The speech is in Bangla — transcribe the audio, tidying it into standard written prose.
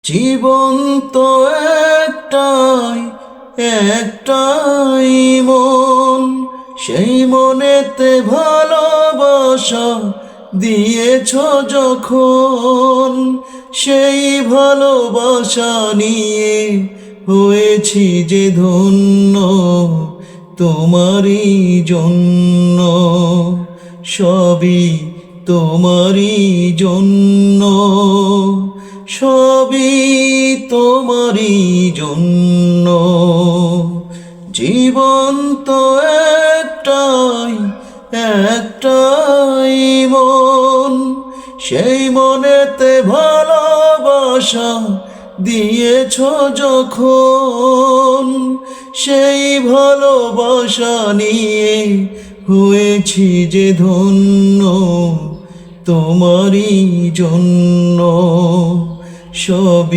জীবন তো একটাই একটাই মন, সেই মনেতে ভালোবাসা দিয়েছ যখন, সেই ভালোবাসা নিয়ে হয়েছি যে ধন্য তোমারই জন্য, সবই তোমারই জন্য, সবই তোমারই জন্য। জীবন তো একটাই একটাই মন, সেই মনেতে ভালোবাসা দিয়েছ যখন, সেই ভালোবাসা নিয়ে হয়েছি যে ধন্য তোমারই জন্য, সবই